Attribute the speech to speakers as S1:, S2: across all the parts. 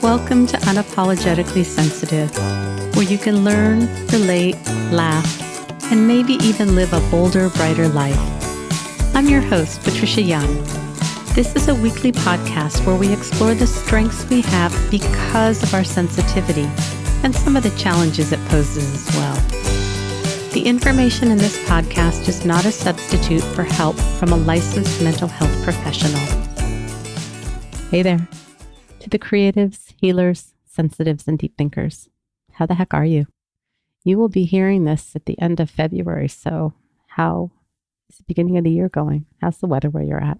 S1: Welcome to Unapologetically Sensitive, where you can learn, relate, laugh, and maybe even live a bolder, brighter life. I'm your host, Patricia Young. This is a weekly podcast where we explore the strengths we have because of our sensitivity and some of the challenges it poses as well. The information in this podcast is not a substitute for help from a licensed mental health professional. Hey there. To the creatives, healers, sensitives, and deep thinkers, how the heck are you? You will be hearing this at the end of February, so how is the beginning of the year going? How's the weather where you're at?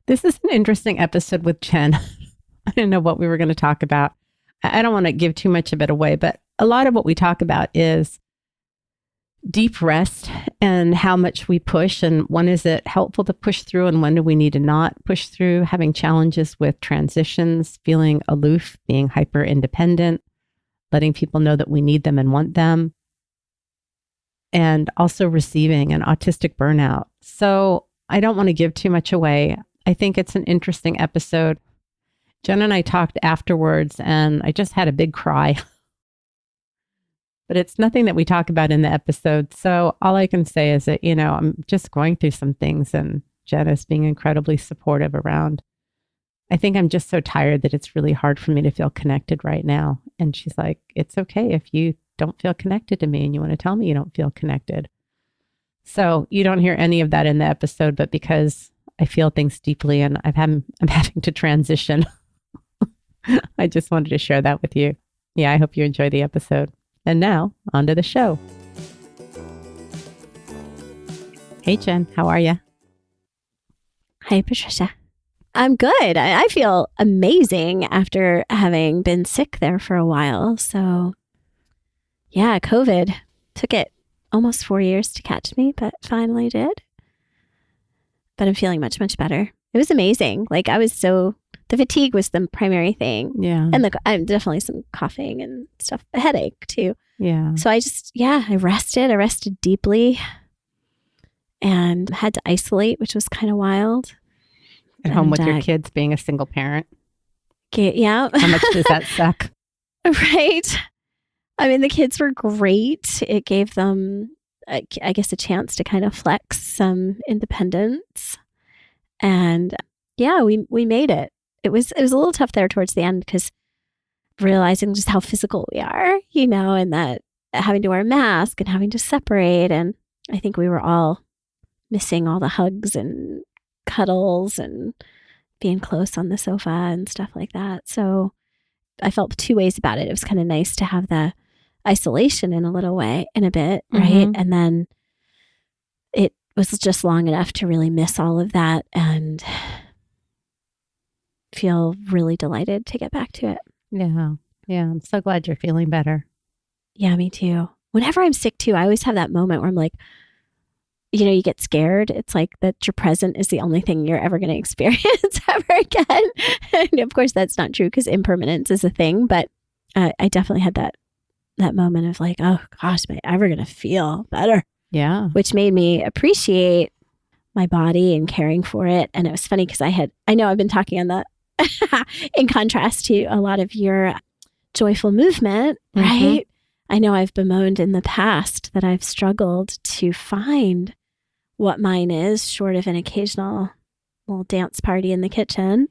S1: This is an interesting episode with Jen. I didn't know what we were going to talk about. I don't want to give too much of it away, but a lot of what we talk about is deep rest and how much we push, and when is it helpful to push through and when do we need to not push through, having challenges with transitions, feeling aloof, being hyper independent, letting people know that we need them and want them, and also receiving an autistic burnout. So I don't want to give too much away. I think it's an interesting episode. Jen and I talked afterwards and I just had a big cry. But it's nothing that we talk about in the episode. So all I can say is that, I'm just going through some things and Jen is being incredibly supportive around. I think I'm just so tired that it's really hard for me to feel connected right now. And she's like, it's okay if you don't feel connected to me and you want to tell me you don't feel connected. So you don't hear any of that in the episode, but because I feel things deeply and I'm having to transition, I just wanted to share that with you. Yeah, I hope you enjoy the episode. And now, on to the show. Hey, Jen, how are you?
S2: Hi, Patricia. I'm good. I feel amazing after having been sick there for a while. So, yeah, COVID took it almost 4 years to catch me, but finally did. But I'm feeling much, much better. It was amazing. The fatigue was the primary thing.
S1: Yeah.
S2: And I'm definitely some coughing and stuff, a headache too.
S1: Yeah.
S2: So I rested deeply and had to isolate, which was kind of wild.
S1: At home with your kids, being a single parent.
S2: Yeah.
S1: How much does that suck?
S2: Right. I mean, the kids were great. It gave them, I guess, a chance to kind of flex some independence. And yeah, we made it. It was a little tough there towards the end because realizing just how physical we are, and that having to wear a mask and having to separate. And I think we were all missing all the hugs and cuddles and being close on the sofa and stuff like that. So I felt two ways about it. It was kind of nice to have the isolation in a bit, right?
S1: Mm-hmm.
S2: And then it was just long enough to really miss all of that and feel really delighted to get back to it.
S1: Yeah. Yeah. I'm so glad you're feeling better.
S2: Yeah, me too. Whenever I'm sick too, I always have that moment where I'm like, you get scared. It's like that your present is the only thing you're ever going to experience ever again. And of course, that's not true because impermanence is a thing. But I definitely had that moment of like, oh gosh, am I ever going to feel better?
S1: Yeah.
S2: Which made me appreciate my body and caring for it. And it was funny because I know I've been talking on the in contrast to a lot of your joyful movement, right? Mm-hmm. I know I've bemoaned in the past that I've struggled to find what mine is, short of an occasional little dance party in the kitchen.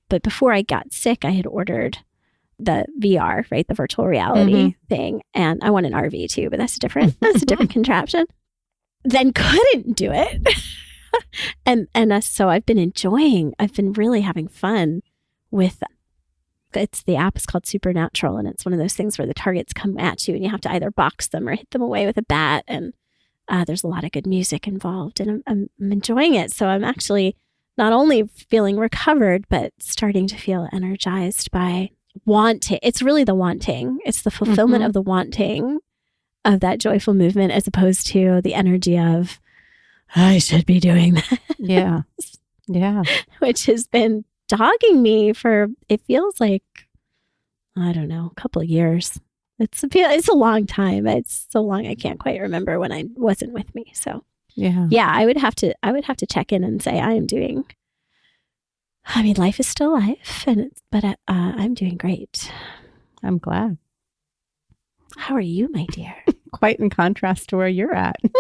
S2: But before I got sick, I had ordered the VR, right? The virtual reality thing. And I want an RV too, but that's a different contraption. Then couldn't do it. So I've been really having fun with, the app is called Supernatural, and it's one of those things where the targets come at you and you have to either box them or hit them away with a bat. And there's a lot of good music involved, and I'm enjoying it. So I'm actually not only feeling recovered, but starting to feel energized by wanting. It's really the wanting. It's the fulfillment of the wanting of that joyful movement, as opposed to the energy of, I should be doing that. Yeah. Yeah. Which has been dogging me for, it feels like, I don't know, a couple of years. It's a long time. It's so long I can't quite remember when I wasn't with me. So yeah, I would have to check in and say I am doing I mean, life is still life, but I'm doing great.
S1: I'm glad.
S2: How are you, my dear?
S1: Quite in contrast to where you're at.
S2: We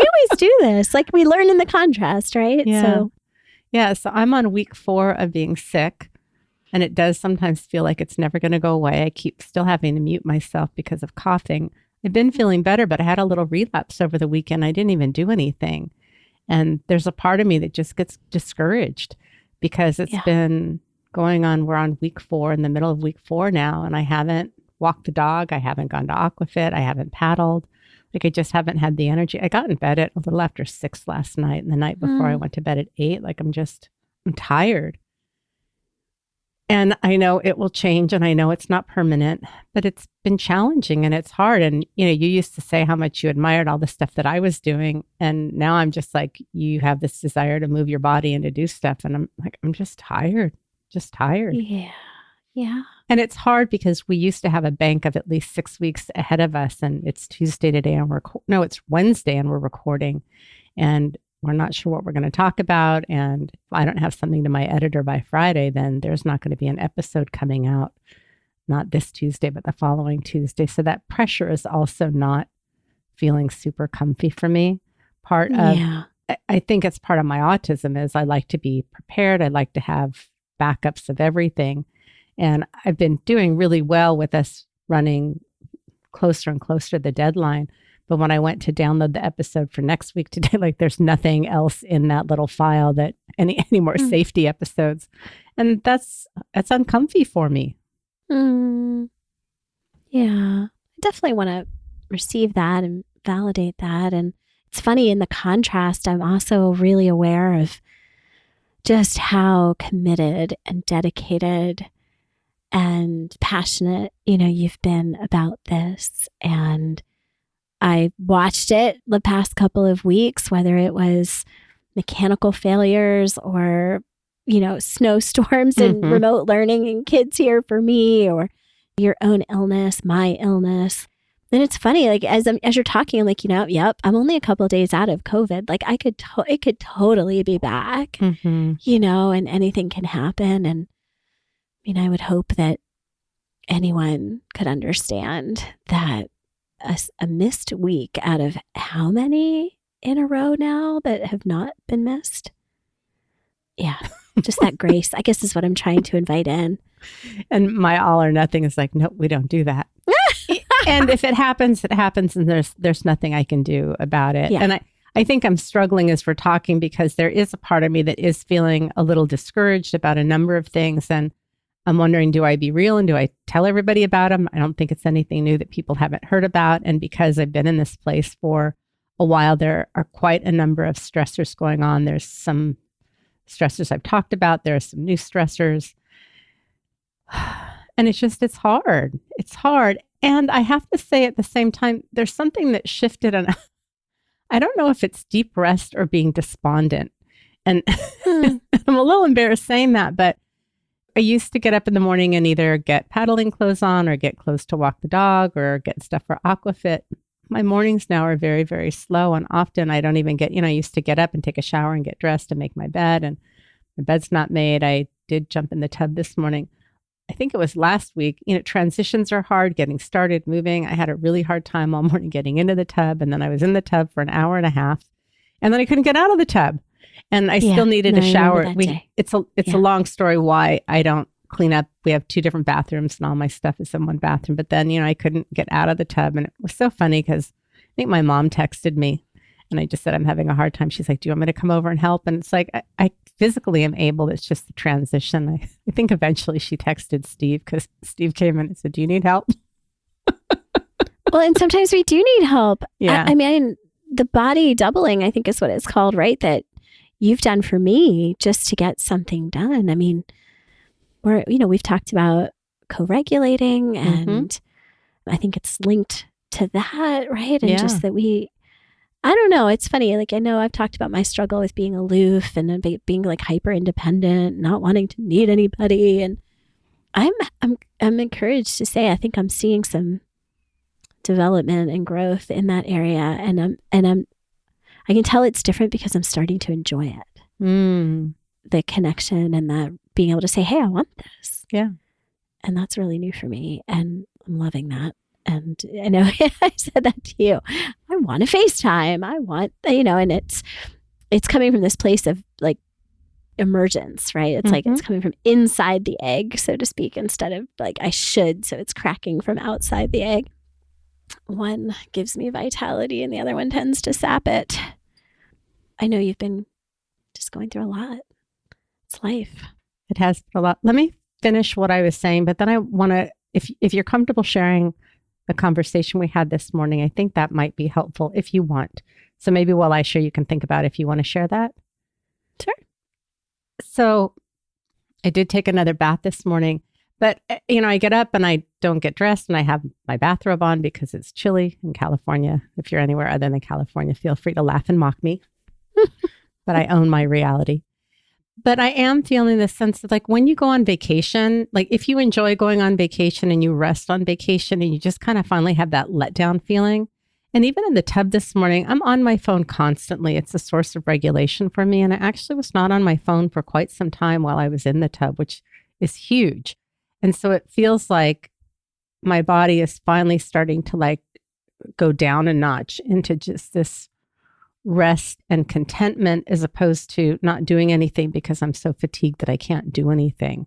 S2: always do this. Like we learn in the contrast, right?
S1: Yeah. So I'm on week 4 of being sick. And it does sometimes feel like it's never going to go away. I keep still having to mute myself because of coughing. I've been feeling better, but I had a little relapse over the weekend. I didn't even do anything. And there's a part of me that just gets discouraged because it's been going on. We're on week 4, in the middle of week 4 now, and I haven't walked the dog. I haven't gone to aquafit. I haven't paddled. Like I just haven't had the energy. I got in bed at a little after 6 last night, and the night before I went to bed at 8. Like I'm tired. And I know it will change, and I know it's not permanent, but it's been challenging and it's hard. And, you used to say how much you admired all the stuff that I was doing. And now I'm just like, you have this desire to move your body and to do stuff. And I'm like, I'm just tired.
S2: Yeah. Yeah.
S1: And it's hard because we used to have a bank of at least 6 weeks ahead of us. And it's Tuesday today and it's Wednesday and we're recording. And we're not sure what we're going to talk about. And if I don't have something to my editor by Friday, then there's not going to be an episode coming out, not this Tuesday, but the following Tuesday. So that pressure is also not feeling super comfy for me. I think it's part of my autism is I like to be prepared. I like to have backups of everything. And I've been doing really well with us running closer and closer to the deadline. But when I went to download the episode for next week today, like there's nothing else in that little file that any more safety episodes. And that's uncomfy for me.
S2: Yeah. I definitely want to receive that and validate that. And it's funny, in the contrast, I'm also really aware of just how committed and dedicated and passionate, you've been about this. And I watched it the past couple of weeks, whether it was mechanical failures or, snowstorms and remote learning and kids here for me, or your own illness, my illness. And it's funny, like as you're talking, I'm like, yep, I'm only a couple of days out of COVID. Like it could totally be back, and anything can happen. And I would hope that anyone could understand that a missed week out of how many in a row now that have not been missed? Yeah, just that grace, I guess, is what I'm trying to invite in.
S1: And my all or nothing is like, nope, we don't do that. And if it happens, it happens, and there's nothing I can do about it. Yeah. And I think I'm struggling as we're talking because there is a part of me that is feeling a little discouraged about a number of things. And I'm wondering, do I be real and do I tell everybody about them? I don't think it's anything new that people haven't heard about. And because I've been in this place for a while, there are quite a number of stressors going on. There's some stressors I've talked about. There are some new stressors. And it's hard. It's hard. And I have to say at the same time, there's something that shifted. And I don't know if it's deep rest or being despondent. And I'm a little embarrassed saying that, but I used to get up in the morning and either get paddling clothes on or get clothes to walk the dog or get stuff for aquafit. My mornings now are very, very slow. And often I don't even get, I used to get up and take a shower and get dressed and make my bed. And my bed's not made. I did jump in the tub this morning. I think it was last week. Transitions are hard, getting started, moving. I had a really hard time all morning getting into the tub. And then I was in the tub for an hour and a half. And then I couldn't get out of the tub. And I still needed a shower. It's a long story why I don't clean up. We have 2 different bathrooms and all my stuff is in one bathroom. But then, I couldn't get out of the tub. And it was so funny because I think my mom texted me and I just said, I'm having a hard time. She's like, do you want me to come over and help? And it's like, I physically am able. It's just the transition. I think eventually she texted Steve because Steve came in and said, do you need help?
S2: Well, and sometimes we do need help.
S1: Yeah.
S2: I mean, the body doubling, I think is what it's called, right? That you've done for me just to get something done. I mean, we've talked about co-regulating and I think it's linked to that, right? And just that I don't know. It's funny. Like, I know I've talked about my struggle with being aloof and being like hyper independent, not wanting to need anybody. And I'm encouraged to say, I think I'm seeing some development and growth in that area. And I can tell it's different because I'm starting to enjoy it. the connection and the being able to say, hey, I want this.
S1: Yeah.
S2: And that's really new for me. And I'm loving that. And I know I said that to you. I want a FaceTime. I want, and it's coming from this place of like emergence, right? It's like it's coming from inside the egg, so to speak, instead of like I should. So it's cracking from outside the egg. One gives me vitality and the other one tends to sap it. I know you've been just going through a lot. It's life.
S1: It has been a lot. Let me finish what I was saying, but then I want to, if you're comfortable sharing the conversation we had this morning, I think that might be helpful if you want. So maybe while I share, you can think about if you want to share that.
S2: Sure.
S1: So I did take another bath this morning, but I get up and I don't get dressed and I have my bathrobe on because it's chilly in California. If you're anywhere other than California, feel free to laugh and mock me, but I own my reality. But I am feeling this sense of like when you go on vacation, like if you enjoy going on vacation and you rest on vacation and you just kind of finally have that letdown feeling. And even in the tub this morning, I'm on my phone constantly. It's a source of regulation for me. And I actually was not on my phone for quite some time while I was in the tub, which is huge. And so it feels like my body is finally starting to like go down a notch into just this rest and contentment as opposed to not doing anything because I'm so fatigued that I can't do anything.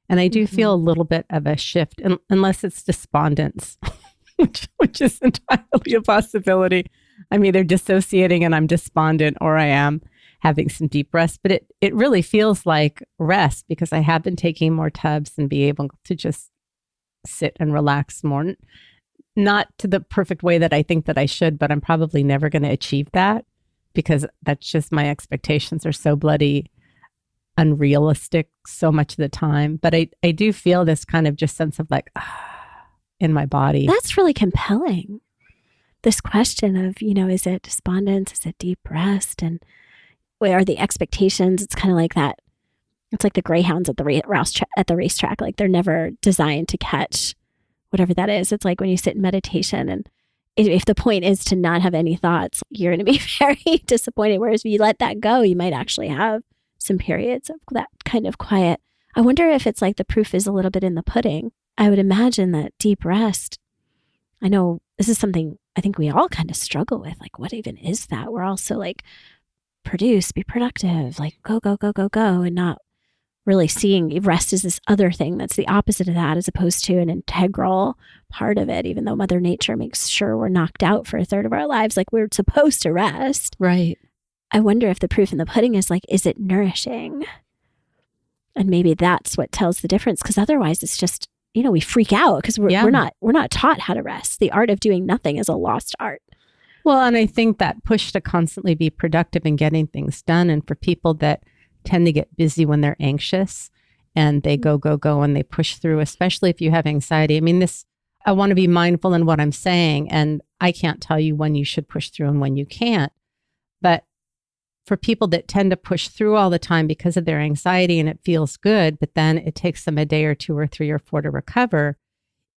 S1: And I do feel a little bit of a shift, unless it's despondence, which is entirely a possibility. I'm either dissociating and I'm despondent or I am having some deep rest. But it really feels like rest because I have been taking more tubs and be able to just sit and relax more. Not to the perfect way that I think that I should, but I'm probably never going to achieve that because that's just my expectations are so bloody unrealistic so much of the time. But I do feel this kind of just sense of like, in my body.
S2: That's really compelling. This question of, is it despondence? Is it deep rest? And where are the expectations? It's kind of like that. It's like the greyhounds at the racetrack. Like they're never designed to catch whatever that is. It's like when you sit in meditation and if the point is to not have any thoughts, you're going to be very disappointed. Whereas if you let that go, you might actually have some periods of that kind of quiet. I wonder if it's like the proof is a little bit in the pudding. I would imagine that deep rest, I know this is something I think we all kind of struggle with. Like, what even is that? We're also like, produce, be productive, like go, go, go, go, go, and not really seeing rest as this other thing that's the opposite of that, as opposed to an integral part of it, even though Mother Nature makes sure we're knocked out for a third of our lives. Like we're supposed to rest.
S1: Right.
S2: I wonder if the proof in the pudding is like, is it nourishing? And maybe that's what tells the difference. Because otherwise it's just, we freak out because we're not taught how to rest. The art of doing nothing is a lost art.
S1: Well, and I think that push to constantly be productive and getting things done. And for people that tend to get busy when they're anxious and they go, go, go, and they push through, especially if you have anxiety. I mean, I want to be mindful in what I'm saying. And I can't tell you when you should push through and when you can't. But for people that tend to push through all the time because of their anxiety and it feels good, but then it takes them a day or 2 or 3 or 4 to recover,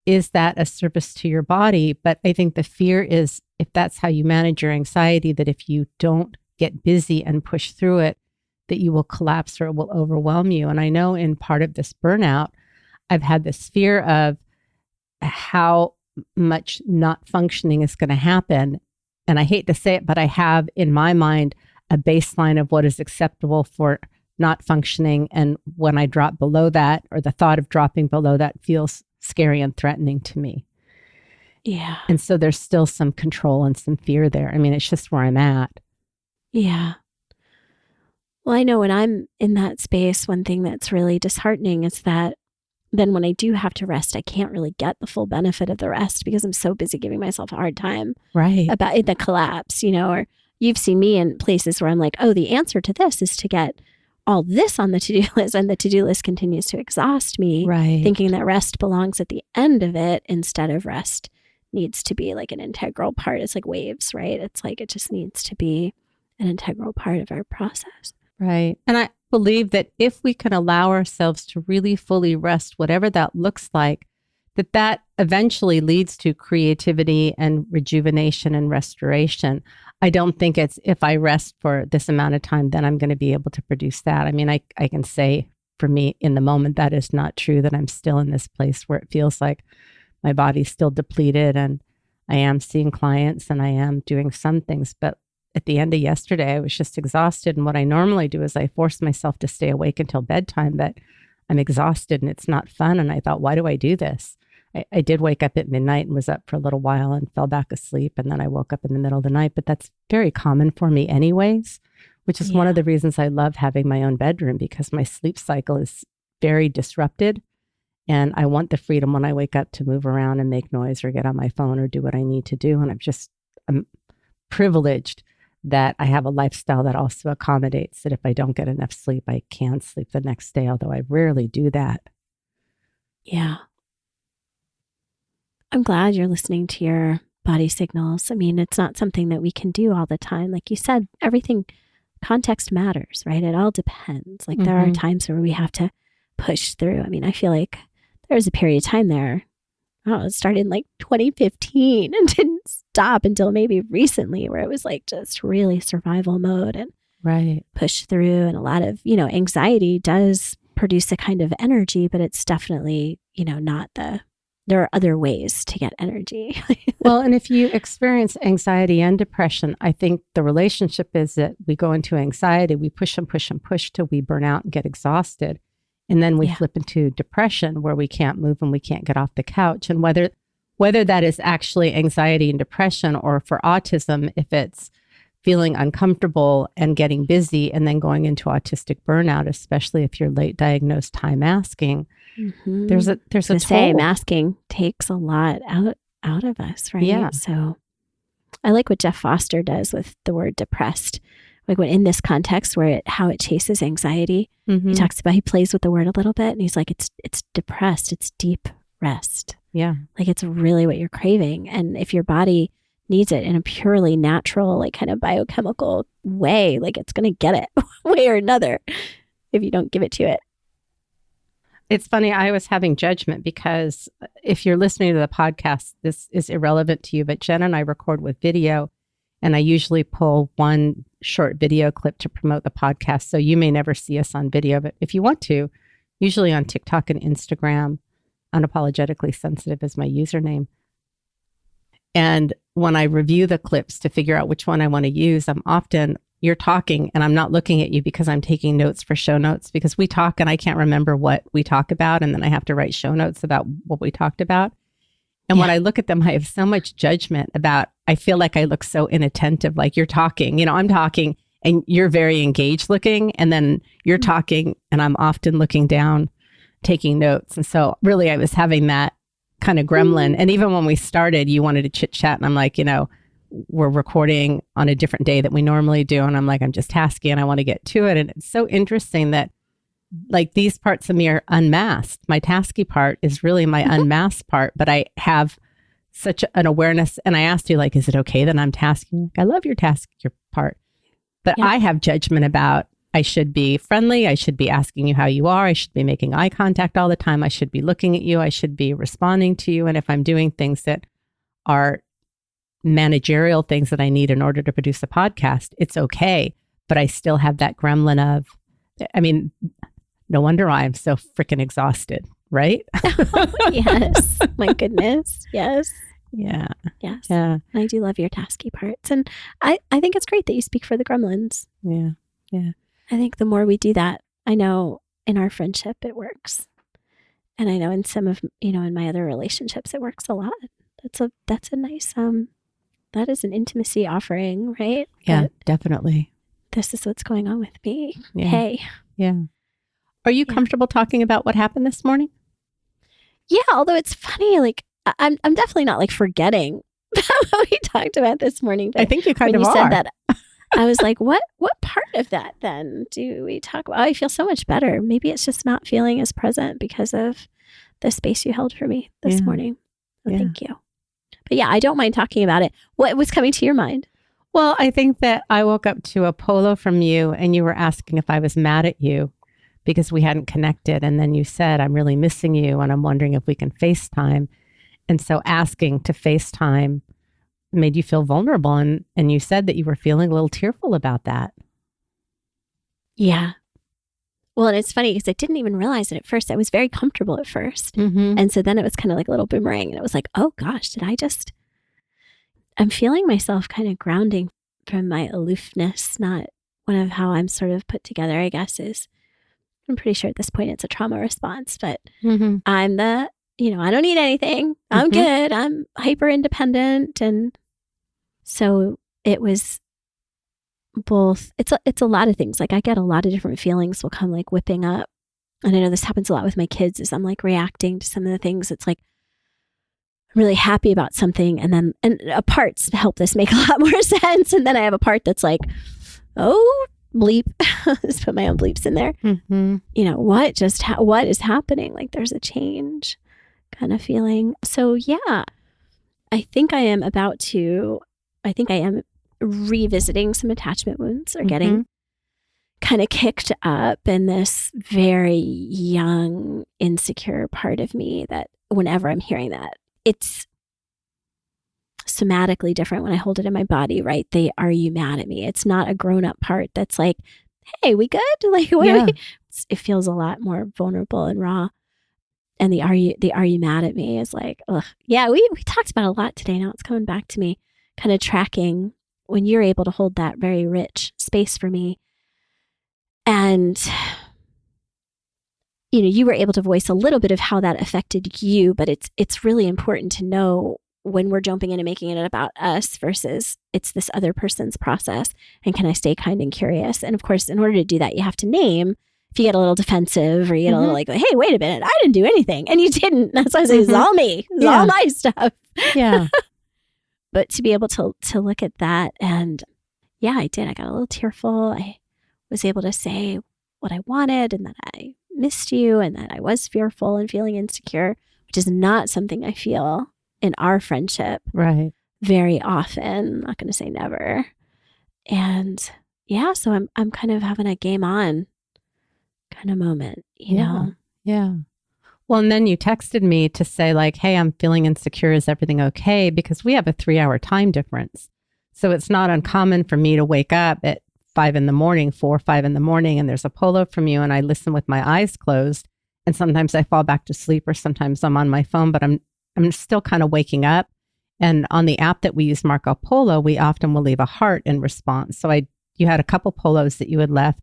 S1: is that a service to your body? But I think the fear is if that's how you manage your anxiety, that if you don't get busy and push through it, that you will collapse or it will overwhelm you. And I know in part of this burnout, I've had this fear of how much not functioning is going to happen. And I hate to say it, but I have in my mind a baseline of what is acceptable for not functioning. And when I drop below that, or the thought of dropping below that feels scary and threatening to me.
S2: Yeah.
S1: And so there's still some control and some fear there. I mean, it's just where I'm at.
S2: Yeah. Well, I know when I'm in that space, one thing that's really disheartening is that then when I do have to rest, I can't really get the full benefit of the rest because I'm so busy giving myself a hard time about the collapse, or you've seen me in places where I'm like, oh, the answer to this is to get all this on the to-do list, and the to-do list continues to exhaust me, thinking that rest belongs at the end of it instead of rest needs to be like an integral part. It's like waves, right? It's like it just needs to be an integral part of our process.
S1: Right. And I believe that if we can allow ourselves to really fully rest, whatever that looks like, that eventually leads to creativity and rejuvenation and restoration. I don't think it's if I rest for this amount of time, then I'm going to be able to produce that. I mean, I can say for me in the moment, that is not true, that I'm still in this place where it feels like my body's still depleted and I am seeing clients and I am doing some things. But at the end of yesterday, I was just exhausted. And what I normally do is I force myself to stay awake until bedtime, but I'm exhausted and it's not fun. And I thought, why do I do this? I did wake up at midnight and was up for a little while and fell back asleep. And then I woke up in the middle of the night, but that's very common for me anyways, which is one of the reasons I love having my own bedroom, because my sleep cycle is very disrupted. And I want the freedom when I wake up to move around and make noise or get on my phone or do what I need to do. And I'm privileged that I have a lifestyle that also accommodates that if I don't get enough sleep, I can sleep the next day, although I rarely do that.
S2: Yeah. I'm glad you're listening to your body signals. I mean, it's not something that we can do all the time. Like you said, everything, context matters, right? It all depends. Like there are times where we have to push through. I mean, I feel like there was a period of time there, it started in like 2015 and didn't stop until maybe recently, where it was like just really survival mode and push through. And a lot of, anxiety does produce a kind of energy, but it's definitely, not there are other ways to get energy.
S1: Well, and if you experience anxiety and depression, I think the relationship is that we go into anxiety, we push and push and push till we burn out and get exhausted. And then we flip into depression where we can't move and we can't get off the couch. And whether that is actually anxiety and depression, or for autism, if it's feeling uncomfortable and getting busy and then going into autistic burnout, especially if you're late diagnosed high masking, there's a toll.
S2: Masking takes a lot out of us, right?
S1: Yeah.
S2: So I like what Jeff Foster does with the word depressed. Like when in this context where how it chases anxiety, he talks about, he plays with the word a little bit and he's like, it's depressed, it's deep rest.
S1: Yeah.
S2: Like it's really what you're craving. And if your body needs it in a purely natural, like kind of biochemical way, like it's going to get it one way or another if you don't give it to it.
S1: It's funny, I was having judgment because if you're listening to the podcast, this is irrelevant to you, but Jen and I record with video, and I usually pull one short video clip to promote the podcast. So you may never see us on video, but if you want to, usually on TikTok and Instagram, Unapologetically Sensitive is my username. And when I review the clips to figure out which one I want to use, you're talking and I'm not looking at you because I'm taking notes for show notes, because we talk and I can't remember what we talk about. And then I have to write show notes about what we talked about. And when I look at them, I have so much judgment about, I feel like I look so inattentive, like you're talking, I'm talking and you're very engaged looking, and then you're talking and I'm often looking down, taking notes. And so really I was having that kind of gremlin. And even when we started, you wanted to chit chat and I'm like, we're recording on a different day that we normally do. And I'm like, I'm just tasky and I want to get to it. And it's so interesting that like these parts of me are unmasked. My tasky part is really my unmasked part, but I have such an awareness. And I asked you, like, is it okay that I'm tasking? I love your part, but I have judgment about, I should be friendly. I should be asking you how you are. I should be making eye contact all the time. I should be looking at you. I should be responding to you. And if I'm doing things that are managerial things that I need in order to produce a podcast, it's okay. But I still have that gremlin of, no wonder I'm so freaking exhausted, right?
S2: Yes. My goodness. Yes.
S1: Yeah.
S2: Yes.
S1: Yeah.
S2: I do love your tasky parts. And I think it's great that you speak for the gremlins.
S1: Yeah. Yeah.
S2: I think the more we do that, I know in our friendship, it works. And I know in some of, in my other relationships, it works a lot. That's a nice, that is an intimacy offering, right?
S1: Yeah,
S2: that
S1: definitely.
S2: This is what's going on with me.
S1: Yeah.
S2: Hey.
S1: Yeah. Are you comfortable talking about what happened this morning?
S2: Yeah, although it's funny, like I'm definitely not like forgetting what we talked about this morning. But
S1: I think you kind of
S2: when
S1: are.
S2: You said that, I was like, what part of that then do we talk about? I feel so much better. Maybe it's just not feeling as present because of the space you held for me this morning. So thank you. But yeah, I don't mind talking about it. What was coming to your mind?
S1: Well, I think that I woke up to a polo from you and you were asking if I was mad at you
S3: because we hadn't connected. And then you said, I'm really missing you and I'm wondering if we can FaceTime. And so asking to FaceTime made you feel vulnerable. And you said that you were feeling a little tearful about that.
S2: Yeah. Well, and it's funny because I didn't even realize it at first. I was very comfortable at first. And so then it was kind of like a little boomerang. And it was like, oh gosh, I'm feeling myself kind of grounding from my aloofness. Not one of how I'm sort of put together, I guess, is I'm pretty sure at this point it's a trauma response, but I'm I don't need anything. I'm good. I'm hyper independent. And so it was both, it's a lot of things. Like I get a lot of different feelings will come like whipping up. And I know this happens a lot with my kids is I'm like reacting to some of the things. It's like I'm really happy about something. And a parts help this make a lot more sense. And then I have a part that's like, oh, bleep. Just put my own bleeps in there. What is happening? Like there's a change kind of feeling. So yeah, I think I am revisiting some attachment wounds or getting kind of kicked up in this very young, insecure part of me that whenever I'm hearing that, it's somatically different when I hold it in my body, right? Are you mad at me? It's not a grown-up part that's like, hey, we good? Like, what are we? It feels a lot more vulnerable and raw. And the are you mad at me is like, ugh. Yeah, we talked about a lot today. Now it's coming back to me, kind of tracking when you're able to hold that very rich space for me. And, you were able to voice a little bit of how that affected you, but it's really important to know when we're jumping in and making it about us versus it's this other person's process. And can I stay kind and curious? And of course, in order to do that, you have to name. If you get a little defensive or you get a little like, hey, wait a minute, I didn't do anything. And you didn't. That's why I say it's all me. It's all my stuff.
S3: Yeah.
S2: But to be able to look at that and yeah, I did. I got a little tearful. I was able to say what I wanted and that I missed you and that I was fearful and feeling insecure, which is not something I feel in our friendship very often. I'm not going to say never. And yeah, so I'm kind of having a game on kind of moment, you know?
S3: Yeah. Well, and then you texted me to say like, hey, I'm feeling insecure. Is everything okay? Because we have a 3-hour time difference. So it's not uncommon for me to wake up at 4 or 5 in the morning, and there's a polo from you and I listen with my eyes closed. And sometimes I fall back to sleep or sometimes I'm on my phone, but I'm still kind of waking up. And on the app that we use, Marco Polo, we often will leave a heart in response. So you had a couple polos that you had left.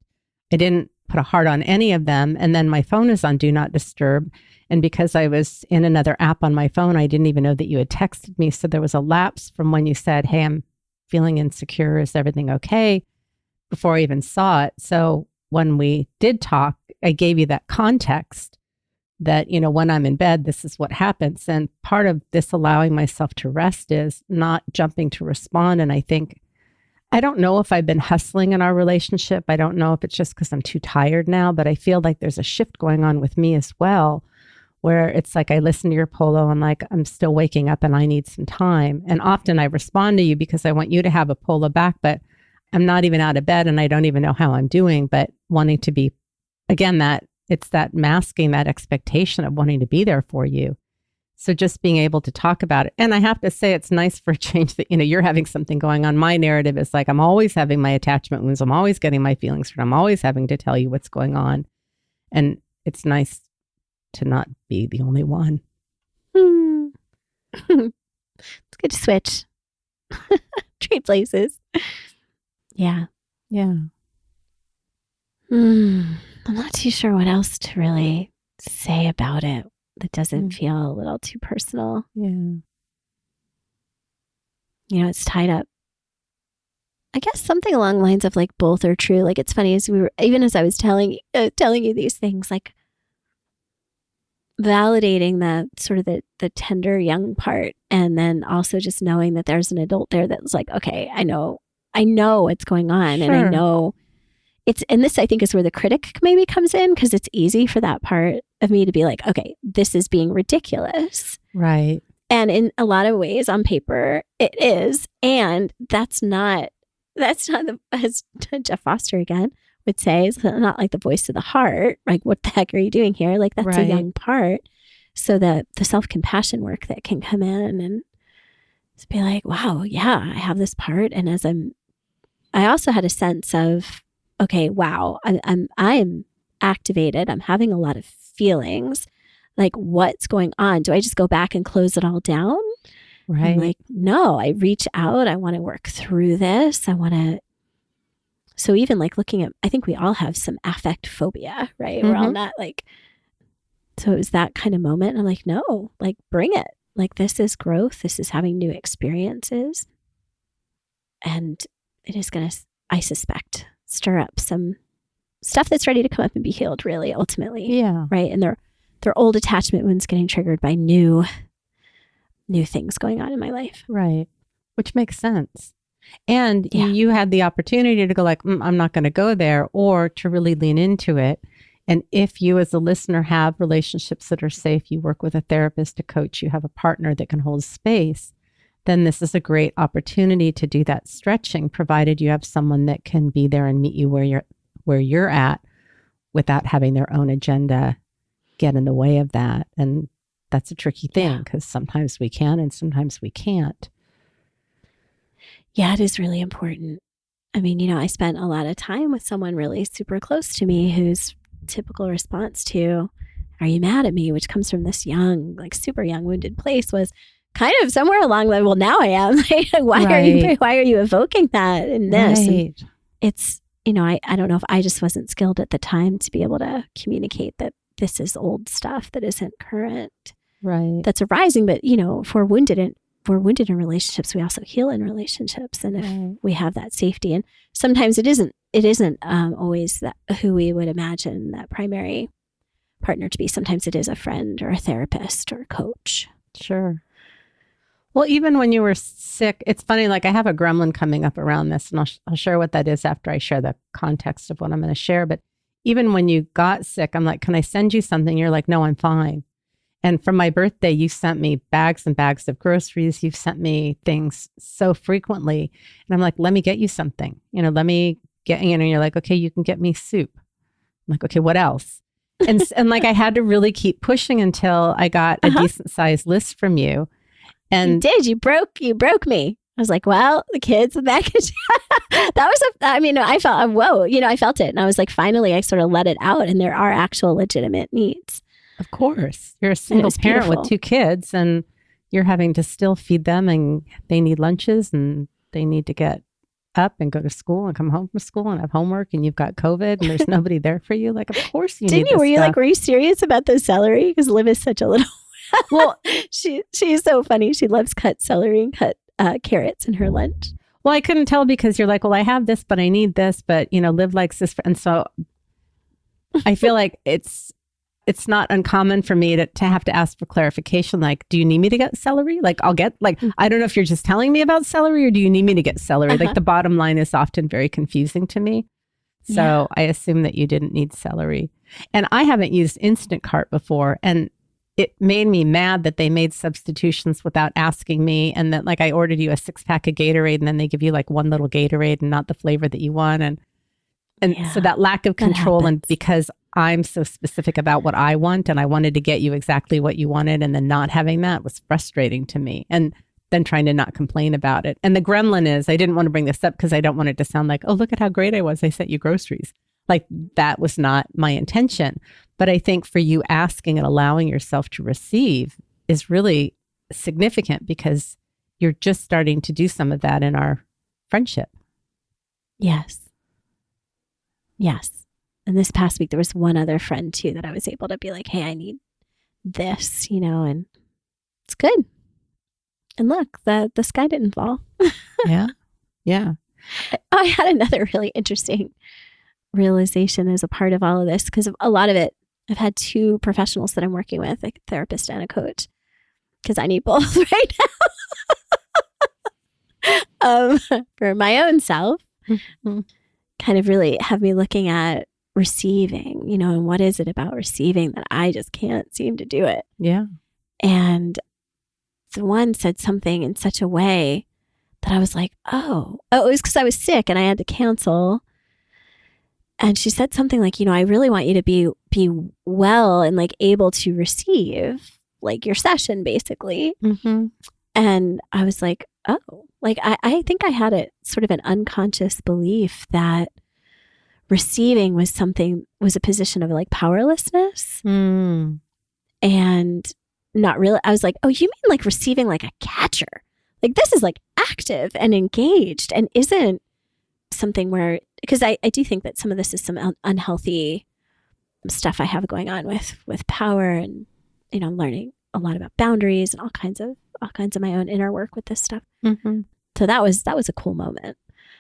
S3: I didn't put a heart on any of them. And then my phone is on Do Not Disturb. And because I was in another app on my phone, I didn't even know that you had texted me. So there was a lapse from when you said, hey, I'm feeling insecure. Is everything okay? Before I even saw it. So when we did talk, I gave you that context that, when I'm in bed, this is what happens. And part of this allowing myself to rest is not jumping to respond. And I don't know if I've been hustling in our relationship. I don't know if it's just because I'm too tired now, but I feel like there's a shift going on with me as well, where it's like I listen to your polo and like, I'm still waking up and I need some time. And often I respond to you because I want you to have a polo back, but I'm not even out of bed and I don't even know how I'm doing, but wanting to be, again, it's that masking that expectation of wanting to be there for you. So just being able to talk about it. And I have to say, it's nice for a change that, you're having something going on. My narrative is like, I'm always having my attachment wounds. I'm always getting my feelings hurt. I'm always having to tell you what's going on. And it's nice to not be the only one.
S2: It's good to switch. Trade places. Yeah. I'm not too sure what else to really say about it that doesn't feel a little too personal.
S3: Yeah.
S2: It's tied up. I guess something along the lines of like both are true. Like it's funny as I was telling you these things, like validating that sort of the tender young part, and then also just knowing that there's an adult there that's like, okay, I know what's going on. Sure. And I know and this I think is where the critic maybe comes in, because it's easy for that part of me to be like, okay, this is being ridiculous.
S3: Right.
S2: And in a lot of ways on paper it is. And that's not as Jeff Foster again, would say. It's not like the voice of the heart. Like, what the heck are you doing here? Like, that's a young part. So the self-compassion work that can come in and just be like, wow, yeah, I have this part. And I also had a sense of, okay, wow, I'm activated. I'm having a lot of feelings. Like, what's going on? Do I just go back and close it all down?
S3: Right.
S2: I'm like, no, I reach out. I want to work through this. So even like looking at, I think we all have some affect phobia, right?
S3: Mm-hmm.
S2: We're all not like, so it was that kind of moment. I'm like, no, like bring it. Like, this is growth. This is having new experiences. And it is going to, I suspect, stir up some stuff that's ready to come up and be healed, really, ultimately.
S3: Yeah.
S2: Right. And they're old attachment wounds getting triggered by new things going on in my life.
S3: Right. Which makes sense. And you had the opportunity to go like, I'm not going to go there, or to really lean into it. And if you as a listener have relationships that are safe, you work with a therapist, a coach, you have a partner that can hold space, then this is a great opportunity to do that stretching, provided you have someone that can be there and meet you where you're at without having their own agenda get in the way of that. And that's a tricky thing because sometimes we can and sometimes we can't.
S2: Yeah, it is really important. I mean, I spent a lot of time with someone really super close to me whose typical response to, are you mad at me? Which comes from this young, like super young wounded place, was kind of somewhere along the, well, now I am. Like, why are you evoking that in this?
S3: Right.
S2: And it's, I don't know if I just wasn't skilled at the time to be able to communicate that this is old stuff that isn't current.
S3: Right.
S2: That's arising. But, if we're wounded in relationships, we also heal in relationships. And if we have that safety, and sometimes it isn't always that who we would imagine that primary partner to be. Sometimes it is a friend or a therapist or a coach.
S3: Sure. Well, even when you were sick, it's funny, like I have a gremlin coming up around this, and I'll share what that is after I share the context of what I'm going to share. But even when you got sick, I'm like, can I send you something? You're like, no, I'm fine. And for my birthday, you sent me bags and bags of groceries. You've sent me things so frequently. And I'm like, let me get you something. Let me get, and you're like, okay, you can get me soup. I'm like, okay, what else? And like, I had to really keep pushing until I got a decent sized list from you. And
S2: you did. You broke me. I was like, well, the kids, the package. I felt, whoa, I felt it. And I was like, finally, I sort of let it out. And there are actual legitimate needs.
S3: Of course. You're a single parent with 2 kids, and you're having to still feed them, and they need lunches, and they need to get up and go to school and come home from school and have homework, and you've got COVID and there's nobody there for you. Like, of course you need this stuff.
S2: Were you serious about the celery? Because Liv is such a little, well, she's so funny. She loves cut celery and cut carrots in her lunch.
S3: Well, I couldn't tell because you're like, well, I have this, but I need this, but Liv likes this. And so I feel like it's not uncommon for me to have to ask for clarification. Like, do you need me to get celery? Like, I'll get, like, I don't know if you're just telling me about celery or do you need me to get celery? Like, the bottom line is often very confusing to me. So I assume that you didn't need celery. And I haven't used Instant Cart before. And it made me mad that they made substitutions without asking me. And that, like, I ordered you a 6-pack of Gatorade and then they give you like one little Gatorade and not the flavor that you want. And so that lack of control, and because I'm so specific about what I want and I wanted to get you exactly what you wanted, and then not having that was frustrating to me. And then trying to not complain about it. And the gremlin is, I didn't want to bring this up because I don't want it to sound like, oh, look at how great I was. I sent you groceries. Like, that was not my intention. But I think for you asking and allowing yourself to receive is really significant because you're just starting to do some of that in our friendship.
S2: Yes. Yes. And this past week, there was one other friend too that I was able to be like, hey, I need this, and it's good. And look, the sky didn't fall.
S3: Yeah. Yeah.
S2: I had another really interesting realization as a part of all of this, because a lot of it, I've had 2 professionals that I'm working with, like a therapist and a coach, because I need both right now. For my own self, kind of really have me looking at receiving, and what is it about receiving that I just can't seem to do it?
S3: Yeah.
S2: And the one said something in such a way that I was like, oh, it was because I was sick and I had to cancel. And she said something like, I really want you to be well and like able to receive like your session basically.
S3: Mm-hmm.
S2: And I was like, oh, like I think I had a sort of an unconscious belief that receiving was a position of like powerlessness.
S3: Mm.
S2: And not really. I was like, oh, you mean like receiving like a catcher? Like this is like active and engaged and isn't something where, because I do think that some of this is some unhealthy stuff I have going on with power, and I'm learning a lot about boundaries and all kinds of my own inner work with this stuff.
S3: Mm-hmm.
S2: So that was a cool moment.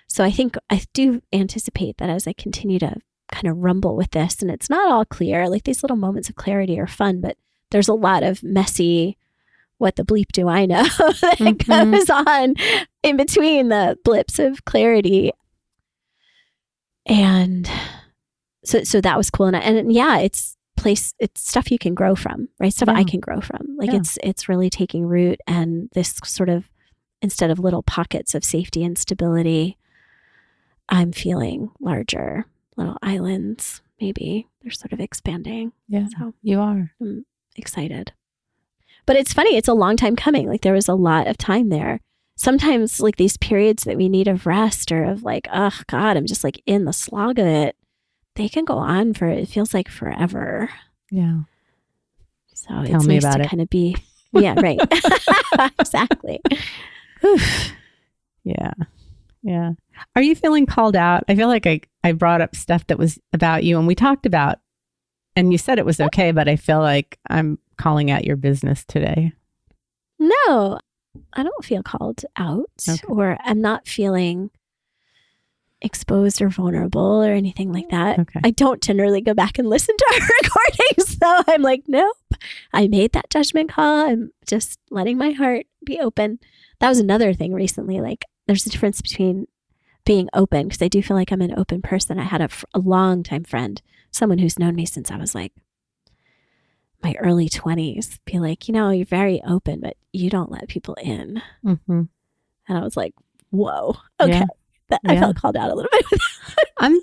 S2: So I think I do anticipate that as I continue to kind of rumble with this, and it's not all clear, like these little moments of clarity are fun, but there's a lot of messy, what the bleep do I know that goes on in between the blips of clarity. And so that was cool. And yeah, it's stuff you can grow from, right? Stuff I can grow from. Like it's really taking root, and this sort of, instead of little pockets of safety and stability, I'm feeling larger little islands. Maybe they're sort of expanding.
S3: Yeah,
S2: so
S3: you are.
S2: I'm excited. But it's funny. It's a long time coming. Like there was a lot of time there. Sometimes like these periods that we need of rest or of like, oh God, I'm just like in the slog of it. They can go on for, it feels like forever.
S3: Yeah.
S2: So
S3: Tell
S2: it's
S3: me
S2: nice
S3: about
S2: to
S3: it.
S2: kind of be, yeah, right. Exactly.
S3: Yeah. Yeah. Are you feeling called out? I feel like I brought up stuff that was about you and we talked about, and you said it was okay, but I feel like I'm calling out your business today.
S2: No, I don't feel called out, or I'm not feeling exposed or vulnerable or anything like that.
S3: Okay.
S2: I don't generally go back and listen to our recordings. So I'm like, nope, I made that judgment call. I'm just letting my heart be open. That was another thing recently. Like there's a difference between being open, because I do feel like I'm an open person. I had a long-time friend, someone who's known me since I was like my early 20s, be like, you're very open, but you don't let people in.
S3: Mm-hmm.
S2: And I was like, whoa, okay.
S3: Yeah.
S2: I felt called out a little bit.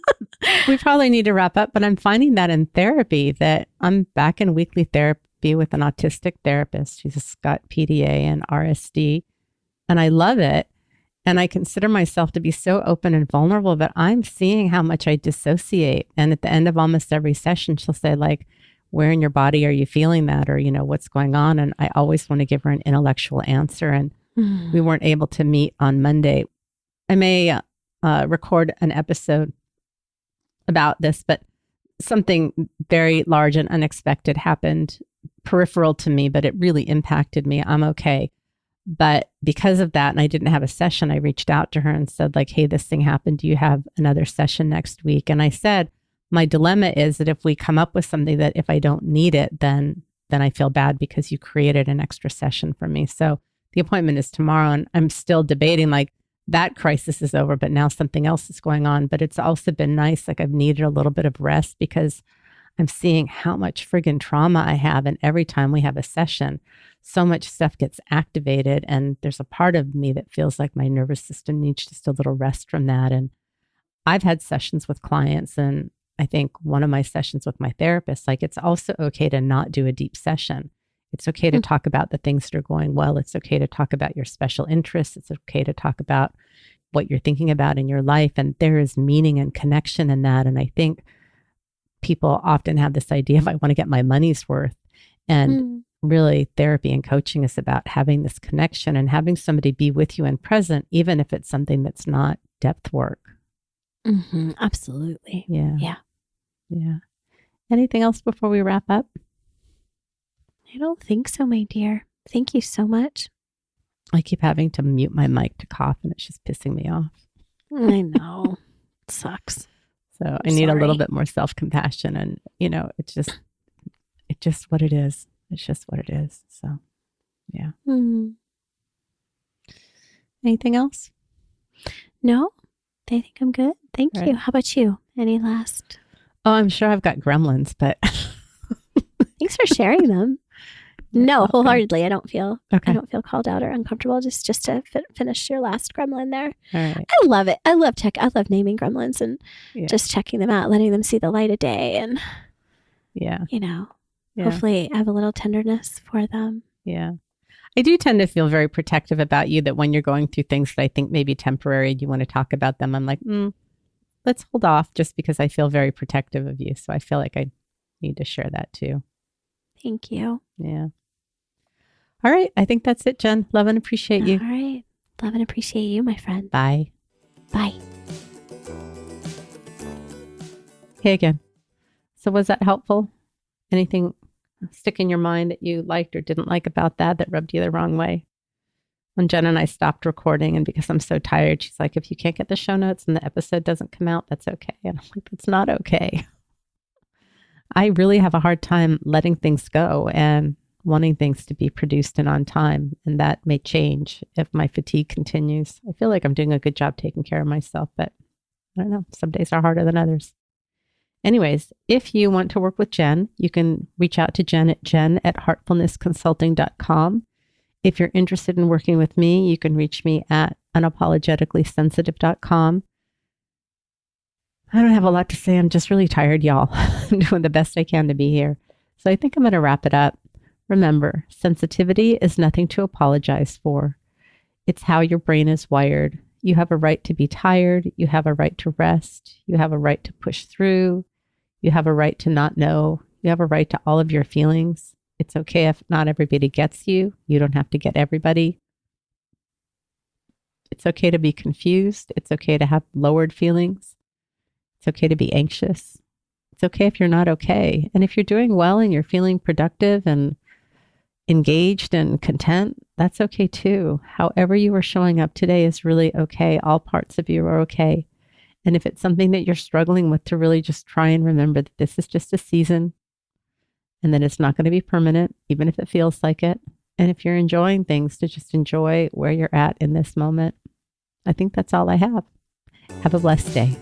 S3: We probably need to wrap up, but I'm finding that in therapy, that I'm back in weekly therapy with an autistic therapist. She's got PDA and RSD, and I love it. And I consider myself to be so open and vulnerable, but I'm seeing how much I dissociate. And at the end of almost every session, she'll say like, where in your body are you feeling that? Or, what's going on? And I always want to give her an intellectual answer. And we weren't able to meet on Monday. I may record an episode about this, but something very large and unexpected happened, peripheral to me, but it really impacted me. I'm okay. But because of that, and I didn't have a session, I reached out to her and said like, hey, this thing happened. Do you have another session next week? And I said, my dilemma is that if we come up with something that if I don't need it, then I feel bad because you created an extra session for me. So the appointment is tomorrow, and I'm still debating like, that crisis is over, but now something else is going on. But it's also been nice. Like I've needed a little bit of rest because I'm seeing how much friggin' trauma I have. And every time we have a session, so much stuff gets activated. And there's a part of me that feels like my nervous system needs just a little rest from that. And I've had sessions with clients, and I think one of my sessions with my therapist, like it's also okay to not do a deep session. It's okay to talk about the things that are going well. It's okay to talk about your special interests. It's okay to talk about what you're thinking about in your life. And there is meaning and connection in that. And I think people often have this idea of I want to get my money's worth. And really therapy and coaching is about having this connection and having somebody be with you and present, even if it's something that's not depth work.
S2: Mm-hmm. Absolutely.
S3: Yeah. Anything else before we wrap up?
S2: I don't think so, my dear. Thank you so much.
S3: I keep having to mute my mic to cough, and it's just pissing me off.
S2: I know. It sucks.
S3: So I need a little bit more self-compassion, and it's just what it is. It's just what it is. So, yeah. Anything else?
S2: No, I think I'm good. Thank
S3: All
S2: you.
S3: right.
S2: How about you? Any last?
S3: Oh, I'm sure I've got gremlins, but
S2: Thanks for sharing them. No,
S3: Okay.
S2: wholeheartedly. I don't feel
S3: Okay.
S2: called out or uncomfortable. Just to finish your last gremlin there.
S3: All right.
S2: I love it. I love naming gremlins and
S3: Yeah.
S2: just checking them out, letting them see the light of day, and
S3: Yeah. Yeah.
S2: hopefully have a little tenderness for them.
S3: Yeah. I do tend to feel very protective about you, that when you're going through things that I think may be temporary and you want to talk about them, I'm like, let's hold off, just because I feel very protective of you. So I feel like I need to share that too.
S2: Thank you.
S3: Yeah. All right. I think that's it, Jen. Love and appreciate you.
S2: All right. Love and appreciate you, my friend.
S3: Bye.
S2: Bye.
S3: Hey again. So was that helpful? Anything stick in your mind that you liked or didn't like about that rubbed you the wrong way? When Jen and I stopped recording, and because I'm so tired, she's like, if you can't get the show notes and the episode doesn't come out, that's okay. And I'm like, that's not okay. I really have a hard time letting things go and wanting things to be produced and on time. And that may change if my fatigue continues. I feel like I'm doing a good job taking care of myself, but I don't know. Some days are harder than others. Anyways, if you want to work with Jen, you can reach out to Jen at heartfulnessconsulting.com. If you're interested in working with me, you can reach me at unapologeticallysensitive.com. I don't have a lot to say. I'm just really tired, y'all. I'm doing the best I can to be here. So I think I'm going to wrap it up. Remember, sensitivity is nothing to apologize for. It's how your brain is wired. You have a right to be tired. You have a right to rest. You have a right to push through. You have a right to not know. You have a right to all of your feelings. It's okay if not everybody gets you. You don't have to get everybody. It's okay to be confused. It's okay to have lowered feelings. It's okay to be anxious. It's okay if you're not okay. And if you're doing well and you're feeling productive and engaged and content, that's okay too. However you are showing up today is really okay. All parts of you are okay. And if it's something that you're struggling with, to really just try and remember that this is just a season and that it's not going to be permanent, even if it feels like it. And if you're enjoying things, to just enjoy where you're at in this moment. I think that's all I have. Have a blessed day.